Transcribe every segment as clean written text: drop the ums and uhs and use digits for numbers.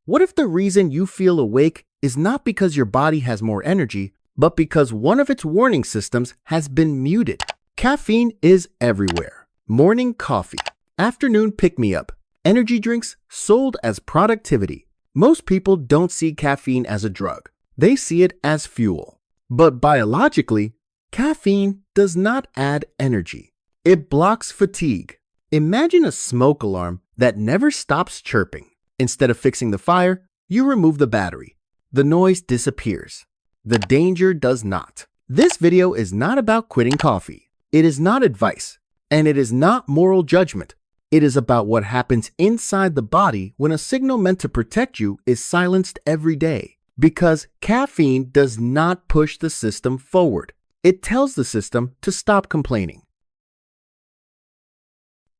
What if the reason you feel awake is not because your body has more energy, but because one of its warning systems has been muted? Caffeine is everywhere. Morning coffee, afternoon pick-me-up, energy drinks sold as productivity. Most people don't see caffeine as a drug. They see it as fuel. But biologically, caffeine does not add energy. It blocks fatigue. Imagine a smoke alarm that never stops chirping. Instead of fixing the fire, you remove the battery. The noise disappears. The danger does not. This video is not about quitting coffee. It is not advice, and it is not moral judgment. It is about what happens inside the body when a signal meant to protect you is silenced every day. Because caffeine does not push the system forward. It tells the system to stop complaining.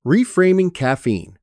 Reframing caffeine.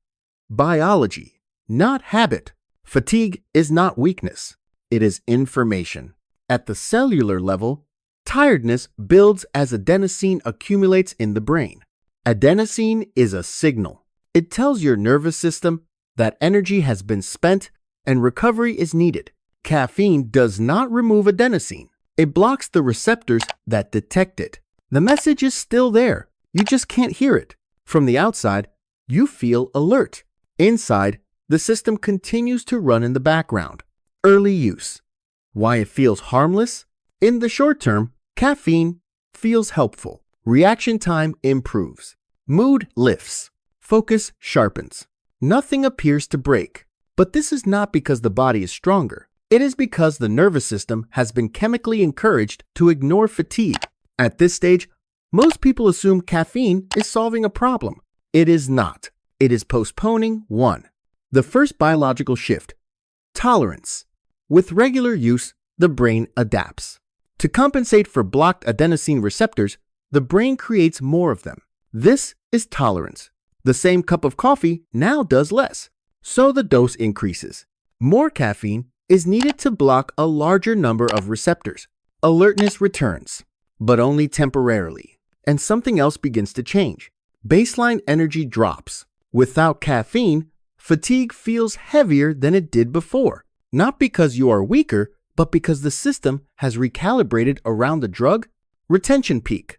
Biology, not habit. Fatigue is not weakness. It is information. At the cellular level, tiredness builds as adenosine accumulates in the brain. Adenosine is a signal. It tells your nervous system that energy has been spent and recovery is needed. Caffeine does not remove adenosine. It blocks the receptors that detect it. The message is still there. You just can't hear it. From the outside, you feel alert. Inside, the system continues to run in the background. Early use. Why it feels harmless? In the short term, caffeine feels helpful. Reaction time improves. Mood lifts. Focus sharpens. Nothing appears to break. But this is not because the body is stronger. It is because the nervous system has been chemically encouraged to ignore fatigue. At this stage, most people assume caffeine is solving a problem. It is not. It is postponing one. The first biological shift. Tolerance. With regular use, the brain adapts. To compensate for blocked adenosine receptors, the brain creates more of them. This is tolerance. The same cup of coffee now does less, so the dose increases. More caffeine is needed to block a larger number of receptors. Alertness returns, but only temporarily, and something else begins to change. Baseline energy drops. Without caffeine, fatigue feels heavier than it did before, not because you are weaker, but because the system has recalibrated around the drug. Retention peak.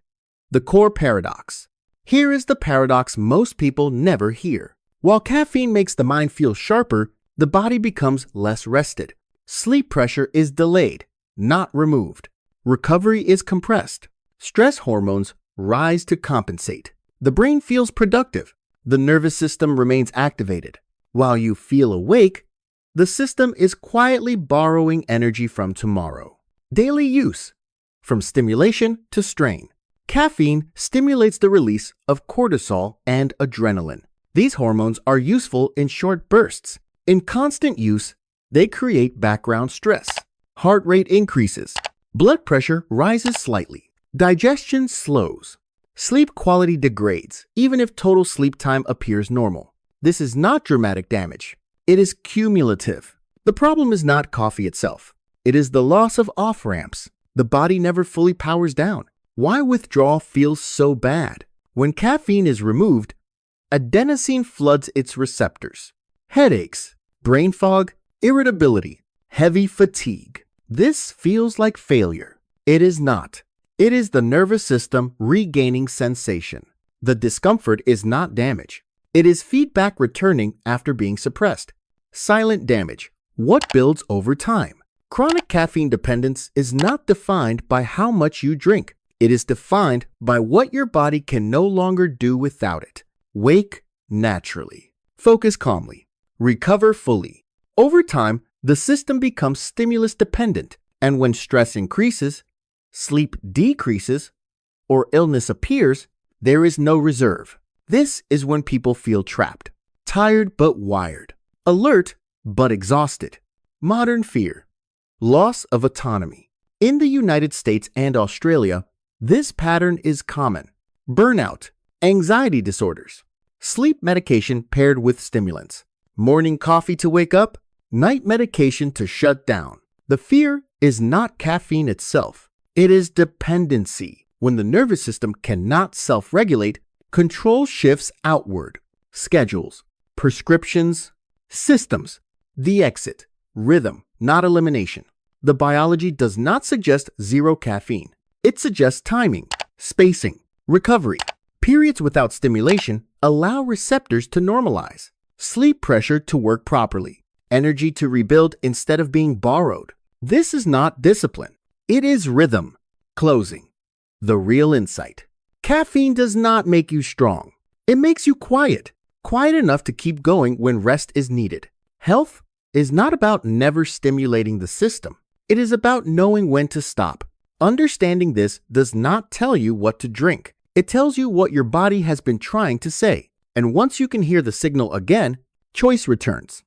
The core paradox. Here is the paradox most people never hear. While caffeine makes the mind feel sharper, the body becomes less rested. Sleep pressure is delayed, not removed. Recovery is compressed. Stress hormones rise to compensate. The brain feels productive. The nervous system remains activated. While you feel awake, the system is quietly borrowing energy from tomorrow. Daily use. From stimulation to strain. Caffeine stimulates the release of cortisol and adrenaline. These hormones are useful in short bursts. In constant use, they create background stress. Heart rate increases. Blood pressure rises slightly. Digestion slows. Sleep quality degrades, even if total sleep time appears normal. This is not dramatic damage. It is cumulative. The problem is not coffee itself. It is the loss of off-ramps. The body never fully powers down. Why withdrawal feels so bad? When caffeine is removed, adenosine floods its receptors. Headaches, brain fog, irritability, heavy fatigue. This feels like failure. It is not. It is the nervous system regaining sensation. The discomfort is not damage. It is feedback returning after being suppressed. Silent damage. What builds over time? Chronic caffeine dependence is not defined by how much you drink. It is defined by what your body can no longer do without it. Wake naturally. Focus calmly. Recover fully. Over time, the system becomes stimulus dependent, and when stress increases, sleep decreases, or illness appears, there is no reserve. This is when people feel trapped, tired but wired, alert but exhausted. Modern fear. Loss of autonomy. In the United States and Australia, this pattern is common. Burnout, anxiety disorders, sleep medication paired with stimulants, morning coffee to wake up, night medication to shut down. The fear is not caffeine itself. It is dependency. When the nervous system cannot self-regulate, control shifts outward. Schedules, prescriptions, systems. The exit. rhythm, not elimination. The biology does not suggest zero caffeine. It suggests timing, spacing, recovery. Periods without stimulation allow receptors to normalize, sleep pressure to work properly, energy to rebuild instead of being borrowed. This is not discipline. It is rhythm. Closing. The real insight. Caffeine does not make you strong. It makes you quiet enough to keep going when rest is needed. Health is not about never stimulating the system. It is about knowing when to stop. Understanding this does not tell you what to drink. It tells you what your body has been trying to say. And once you can hear the signal again, choice returns.